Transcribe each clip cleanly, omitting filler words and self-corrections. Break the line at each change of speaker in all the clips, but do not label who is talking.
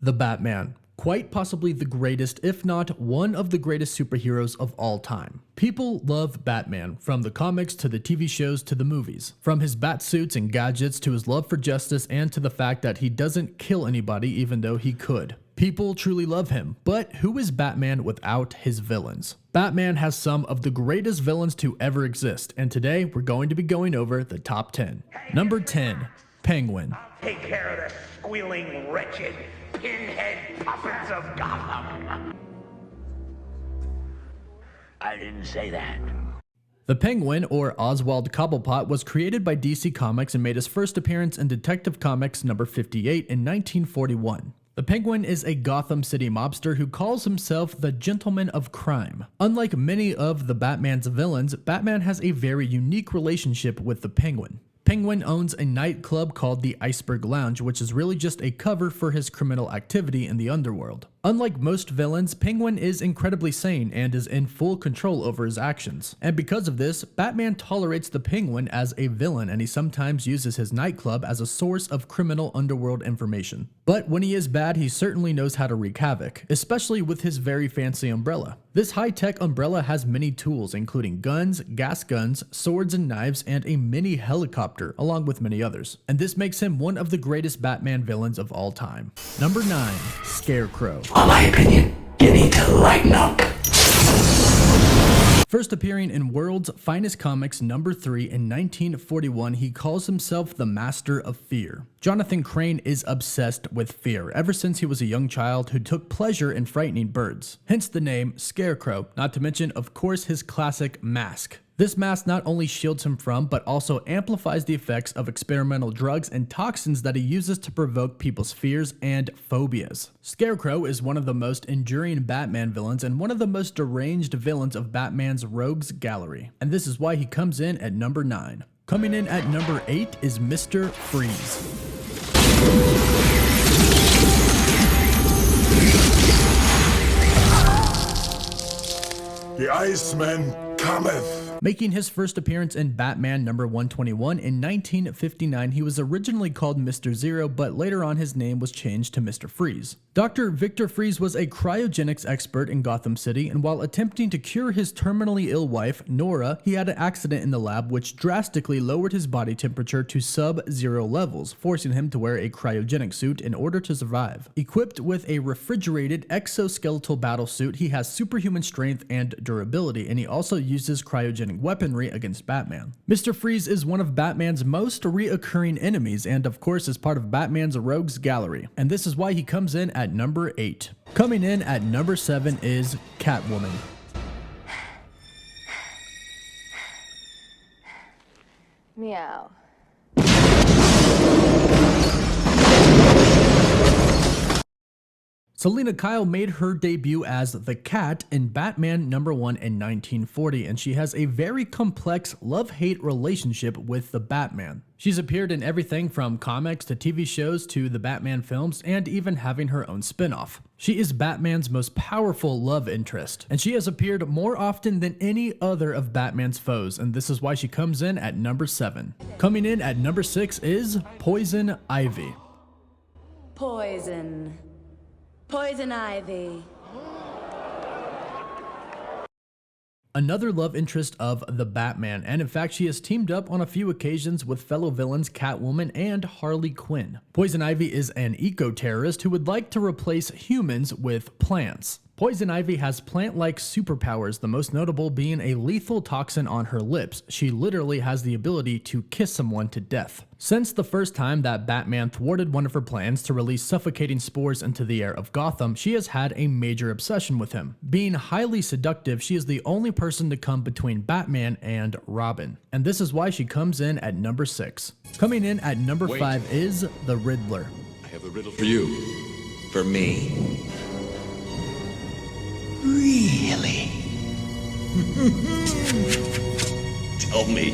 The Batman. Quite possibly the greatest, if not one of the greatest superheroes of all time. People love Batman, from the comics to the TV shows to the movies. From his bat suits and gadgets to his love for justice and to the fact that he doesn't kill anybody even though he could. People truly love him, but who is Batman without his villains? Batman has some of the greatest villains to ever exist, and today we're going to be going over the top 10. Number 10, Penguin.
Take care of the squealing, wretched, pinhead puppets of Gotham. I didn't say that.
The Penguin, or Oswald Cobblepot, was created by DC Comics and made his first appearance in Detective Comics number 58 in 1941. The Penguin is a Gotham City mobster who calls himself the Gentleman of Crime. Unlike many of the Batman's villains, Batman has a very unique relationship with the Penguin. Penguin owns a nightclub called the Iceberg Lounge, which is really just a cover for his criminal activity in the underworld. Unlike most villains, Penguin is incredibly sane and is in full control over his actions. And because of this, Batman tolerates the Penguin as a villain, and he sometimes uses his nightclub as a source of criminal underworld information. But when he is bad, he certainly knows how to wreak havoc, especially with his very fancy umbrella. This high-tech umbrella has many tools, including guns, gas guns, swords and knives, and a mini helicopter, along with many others. And this makes him one of the greatest Batman villains of all time. Number 9, Scarecrow.
In my opinion, you need to lighten up.
First appearing in World's Finest Comics number 3 in 1941, he calls himself the Master of Fear. Jonathan Crane is obsessed with fear ever since he was a young child who took pleasure in frightening birds. Hence the name Scarecrow, not to mention, of course, his classic mask. This mask not only shields him from, but also amplifies the effects of experimental drugs and toxins that he uses to provoke people's fears and phobias. Scarecrow is one of the most enduring Batman villains and one of the most deranged villains of Batman's rogues gallery. And this is why he comes in at number 9. Coming in at number 8 is Mr. Freeze.
The Iceman cometh.
Making his first appearance in Batman number 121 in 1959, he was originally called Mr. Zero, but later on his name was changed to Mr. Freeze. Dr. Victor Freeze was a cryogenics expert in Gotham City, and while attempting to cure his terminally ill wife, Nora, he had an accident in the lab which drastically lowered his body temperature to sub-zero levels, forcing him to wear a cryogenic suit in order to survive. Equipped with a refrigerated exoskeletal battle suit, he has superhuman strength and durability, and he also uses cryogenic weaponry against Batman. Mr. Freeze is one of Batman's most reoccurring enemies and of course is part of Batman's rogues gallery, and this is why he comes in at number 8. Coming in at number 7 is Catwoman.
Meow.
Selina Kyle made her debut as the Cat in Batman number 1 in 1940, and she has a very complex love-hate relationship with the Batman. She's appeared in everything from comics to TV shows to the Batman films, and even having her own spin-off. She is Batman's most powerful love interest, and she has appeared more often than any other of Batman's foes, and this is why she comes in at number 7. Coming in at number 6 is Poison Ivy.
Poison. Poison Ivy.
Another love interest of the Batman, and in fact she has teamed up on a few occasions with fellow villains Catwoman and Harley Quinn. Poison Ivy is an eco-terrorist who would like to replace humans with plants. Poison Ivy has plant-like superpowers, the most notable being a lethal toxin on her lips. She literally has the ability to kiss someone to death. Since the first time that Batman thwarted one of her plans to release suffocating spores into the air of Gotham, she has had a major obsession with him. Being highly seductive, she is the only person to come between Batman and Robin. And this is why she comes in at number 6. Coming in at number 5 is the Riddler.
I have a riddle for you. For me.
Really?
Tell me.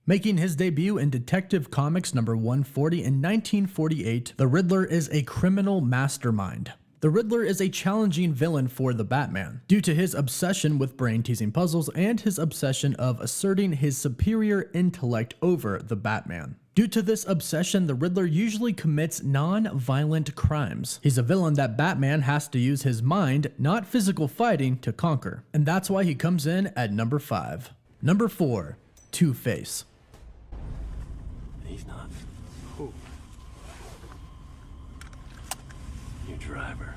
Making his debut in Detective Comics number 140 in 1948, the Riddler is a criminal mastermind. The Riddler is a challenging villain for the Batman, due to his obsession with brain-teasing puzzles and his obsession of asserting his superior intellect over the Batman. Due to this obsession, the Riddler usually commits non-violent crimes. He's a villain that Batman has to use his mind, not physical fighting, to conquer. And that's why he comes in at number 5. Number 4, Two-Face.
He's not. Who? Your driver.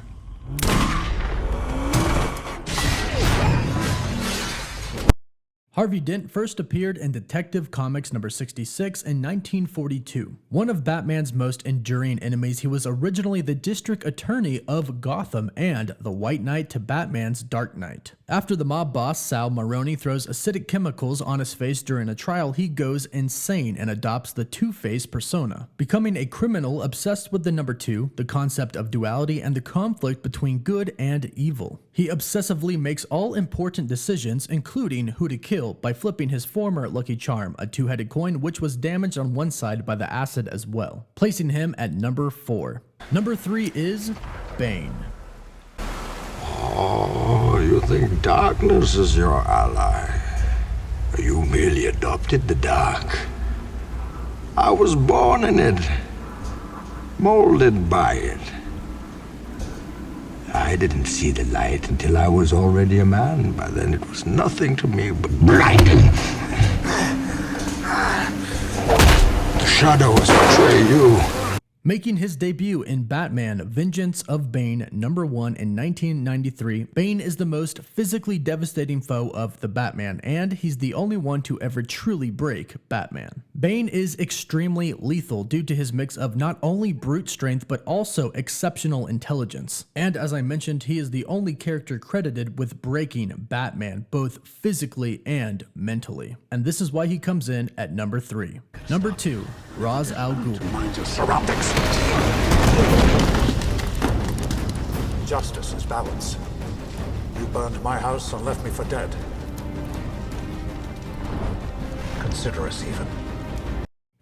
Harvey Dent first appeared in Detective Comics number 66 in 1942. One of Batman's most enduring enemies, he was originally the district attorney of Gotham and the White Knight to Batman's Dark Knight. After the mob boss Sal Maroni throws acidic chemicals on his face during a trial, he goes insane and adopts the Two-Face persona, becoming a criminal obsessed with the number 2, the concept of duality, and the conflict between good and evil. He obsessively makes all important decisions, including who to kill, by flipping his former Lucky Charm, a two-headed coin which was damaged on one side by the acid as well, placing him at number 4. Number 3 is Bane.
Oh, you think darkness is your ally? You merely adopted the dark. I was born in it, molded by it. I didn't see the light until I was already a man. By then it was nothing to me but blinding. The shadows betray you.
Making his debut in Batman Vengeance of Bane number 1 in 1993, Bane is the most physically devastating foe of the Batman, and he's the only one to ever truly break Batman. Bane is extremely lethal due to his mix of not only brute strength but also exceptional intelligence. And as I mentioned, he is the only character credited with breaking Batman, both physically and mentally. And this is why he comes in at number 3. Number 2, Ra's al Ghul.
Mind your surroundings.
Justice is balance. You burned my house and left me for dead. Consider us even.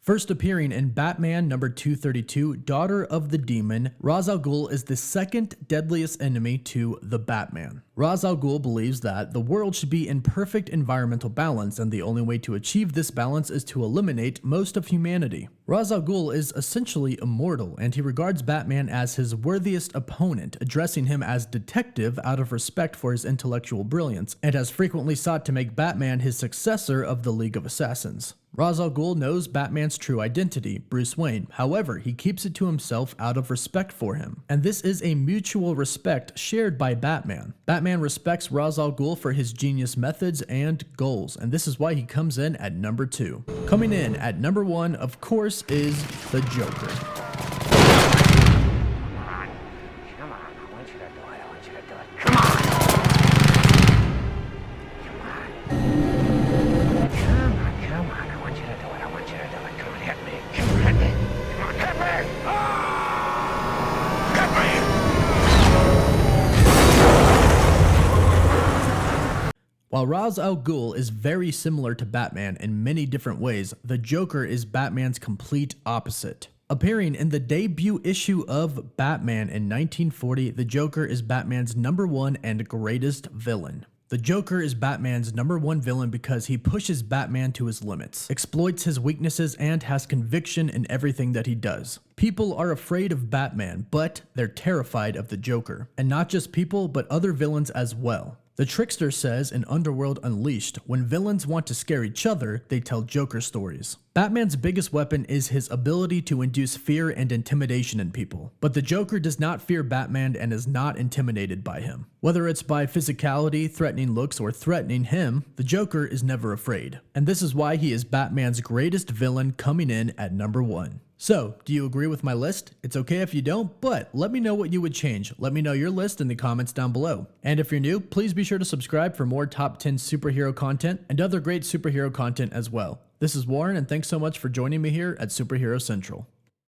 First appearing in Batman number 232, Daughter of the Demon, Ra's al Ghul is the second deadliest enemy to the Batman. Ra's al Ghul believes that the world should be in perfect environmental balance, and the only way to achieve this balance is to eliminate most of humanity. Ra's al Ghul is essentially immortal, and he regards Batman as his worthiest opponent, addressing him as detective out of respect for his intellectual brilliance, and has frequently sought to make Batman his successor of the League of Assassins. Ra's al Ghul knows Batman's true identity, Bruce Wayne. However, he keeps it to himself out of respect for him. And this is a mutual respect shared by Batman. Batman respects Ra's al Ghul for his genius methods and goals, and this is why he comes in at number 2. Coming in at number 1, of course, is the Joker. While Ra's al Ghul is very similar to Batman in many different ways, the Joker is Batman's complete opposite. Appearing in the debut issue of Batman in 1940, the Joker is Batman's number 1 and greatest villain. The Joker is Batman's number 1 villain because he pushes Batman to his limits, exploits his weaknesses, and has conviction in everything that he does. People are afraid of Batman, but they're terrified of the Joker. And not just people, but other villains as well. The Trickster says in Underworld Unleashed, when villains want to scare each other, they tell Joker stories. Batman's biggest weapon is his ability to induce fear and intimidation in people. But the Joker does not fear Batman and is not intimidated by him. Whether it's by physicality, threatening looks, or threatening him, the Joker is never afraid. And this is why he is Batman's greatest villain, coming in at number 1. So, do you agree with my list? It's okay if you don't, but let me know what you would change. Let me know your list in the comments down below. And if you're new, please be sure to subscribe for more top 10 superhero content and other great superhero content as well. This is Warren, and thanks so much for joining me here at Superhero Central.